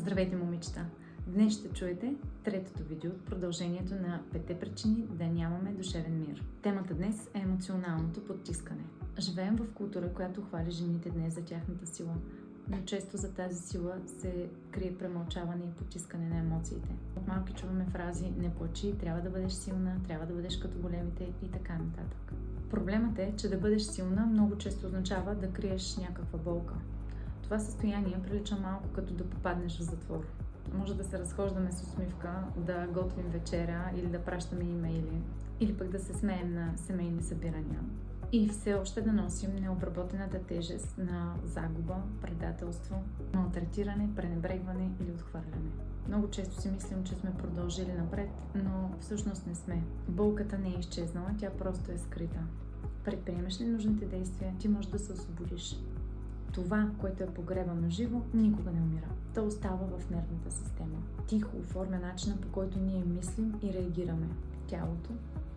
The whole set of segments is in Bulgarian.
Здравейте, момичета! Днес ще чуете третото видео от продължението на 5 причини да нямаме душевен мир. Темата днес е емоционалното подтискане. Живеем в култура, която хвали жените днес за тяхната сила, но често за тази сила се крие премълчаване и потискане на емоциите. От малки чуваме фрази "не плачи", "трябва да бъдеш силна", "трябва да бъдеш като големите" и така нататък. Проблемът е, че да бъдеш силна много често означава да криеш някаква болка. Това състояние прилича малко като да попаднеш в затвор. Може да се разхождаме с усмивка, да готвим вечеря или да пращаме имейли, или пък да се смеем на семейни събирания. И все още да носим необработената тежест на загуба, предателство, малтретиране, пренебрегване или отхвърляне. Много често си мислим, че сме продължили напред, но всъщност не сме. Болката не е изчезнала, тя просто е скрита. Предприемеш ли нужните действия, ти можеш да се освободиш. Това, което е погребано живо, никога не умира. То остава в нервната система. Тихо оформя начина, по който ние мислим и реагираме. Тялото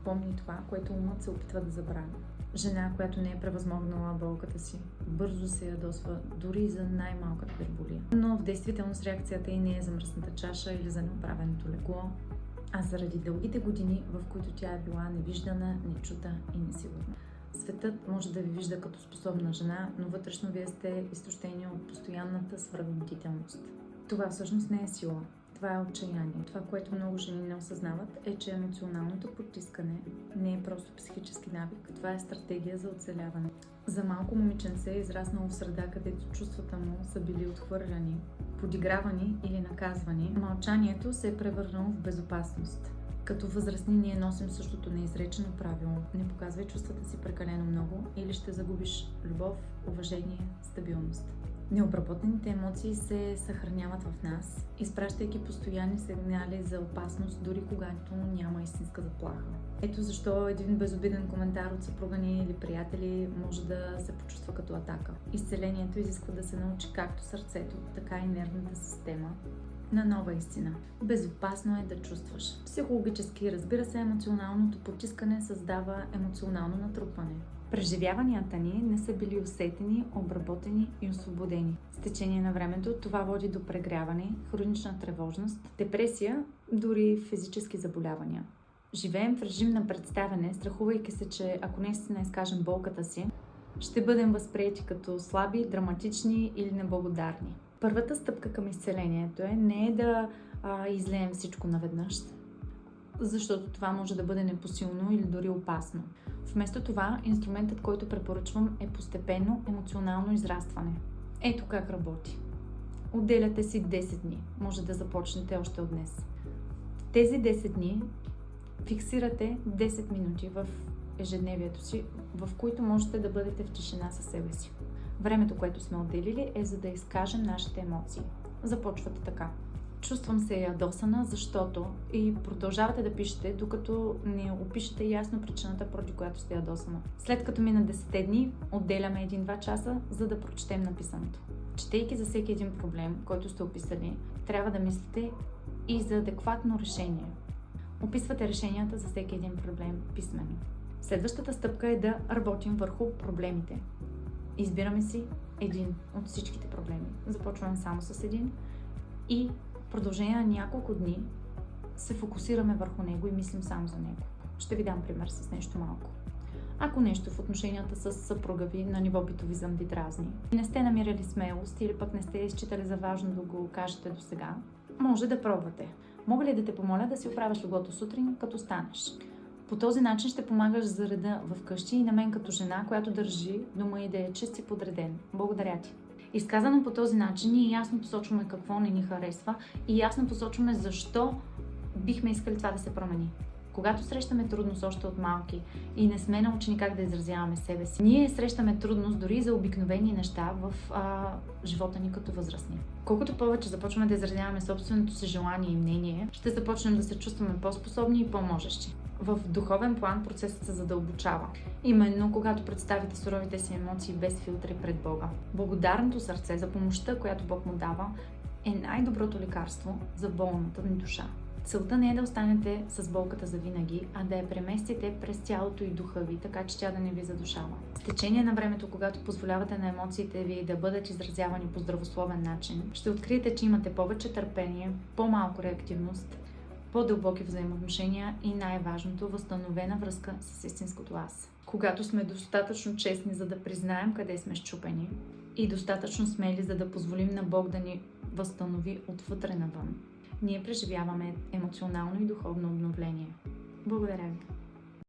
помни това, което умът се опитва да забрави. Жена, която не е превъзмогнала болката си, бързо се ядосва дори за най-малката дреболия. Но в действителност реакцията й не е за мръсната чаша или за неоправеното легло, а заради дългите години, в които тя е била невиждана, нечута и несигурна. Светът може да ви вижда като способна жена, но вътрешно вие сте изтощени от постоянната свръхбдителност. Това всъщност не е сила. Това е отчаяние. Това, което много жени не осъзнават, е, че емоционалното потискане не е просто психически навик. Това е стратегия за оцеляване. За малко момиченце е израснало в среда, където чувствата му са били отхвърляни, подигравани или наказвани. Мълчанието се е превърнало в безопасност. Като възрастни ние носим същото неизречено правило. Не показвай чувствата си прекалено много или ще загубиш любов, уважение, стабилност. Необработените емоции се съхраняват в нас, изпращайки постоянни сигнали за опасност, дори когато няма истинска заплаха. Ето защо един безобиден коментар от съпруга ни или приятели може да се почувства като атака. Изцелението изисква да се научи както сърцето, така и нервната система на нова истина. Безопасно е да чувстваш. Психологически, разбира се, емоционалното потискане създава емоционално натрупване. Преживяванията ни не са били усетени, обработени и освободени. С течение на времето това води до прегряване, хронична тревожност, депресия, дори физически заболявания. Живеем в режим на представяне, страхувайки се, че ако наистина изкажем болката си, ще бъдем възприети като слаби, драматични или неблагодарни. Първата стъпка към изцелението не е да излеем всичко наведнъж, защото това може да бъде непосилно или дори опасно. Вместо това, инструментът, който препоръчвам, е постепенно емоционално израстване. Ето как работи. Отделяте си 10 дни. Може да започнете още от днес. В тези 10 дни фиксирате 10 минути в ежедневието си, в които можете да бъдете в тишина със себе си. Времето, което сме отделили, е за да изкажем нашите емоции. Започвате така. Чувствам се ядосана, защото и продължавате да пишете, докато не опишете ясно причината, поради която сте ядосана. След като мина 10 дни, отделяме 1-2 часа, за да прочетем написаното. Четейки за всеки един проблем, който сте описали, трябва да мислите и за адекватно решение. Описвате решенията за всеки един проблем писмено. Следващата стъпка е да работим върху проблемите. Избираме си един от всичките проблеми. Започваме само с един и в продължение на няколко дни се фокусираме върху него и мислим само за него. Ще ви дам пример с нещо малко. Ако нещо в отношенията с съпруга ви на ниво битовизъм ви дразни, не сте намирали смелост или пък не сте изчитали за важно да го кажете досега, може да пробвате. Мога ли да те помоля да си оправяш леглото сутрин, като станеш? По този начин ще помагаш за реда в къщи и на мен като жена, която държи дома и да е чист и подреден. Благодаря ти. Изказано по този начин ние ясно посочваме какво не ни харесва и ясно посочваме защо бихме искали това да се промени. Когато срещаме трудност още от малки и не сме научени как да изразяваме себе си, ние срещаме трудност дори за обикновени неща в живота ни като възрастни. Колкото повече започваме да изразяваме собственото си желание и мнение, ще започнем да се чувстваме по-способни и по-можещи. В духовен план процесът се задълбочава. Именно когато представите суровите си емоции без филтри пред Бога. Благодарното сърце за помощта, която Бог му дава, е най-доброто лекарство за болната ни душа. Целта не е да останете с болката за винаги, а да я преместите през тялото и духа ви, така че тя да не ви задушава. С течение на времето, когато позволявате на емоциите ви да бъдат изразявани по здравословен начин, ще откриете, че имате повече търпение, по-малко реактивност, по-дълбоки взаимоотношения и най-важното – възстановена връзка с истинското аз. Когато сме достатъчно честни, за да признаем къде сме счупени и достатъчно смели, за да позволим на Бог да ни възстанови отвътре навън, ние преживяваме емоционално и духовно обновление. Благодаря ви!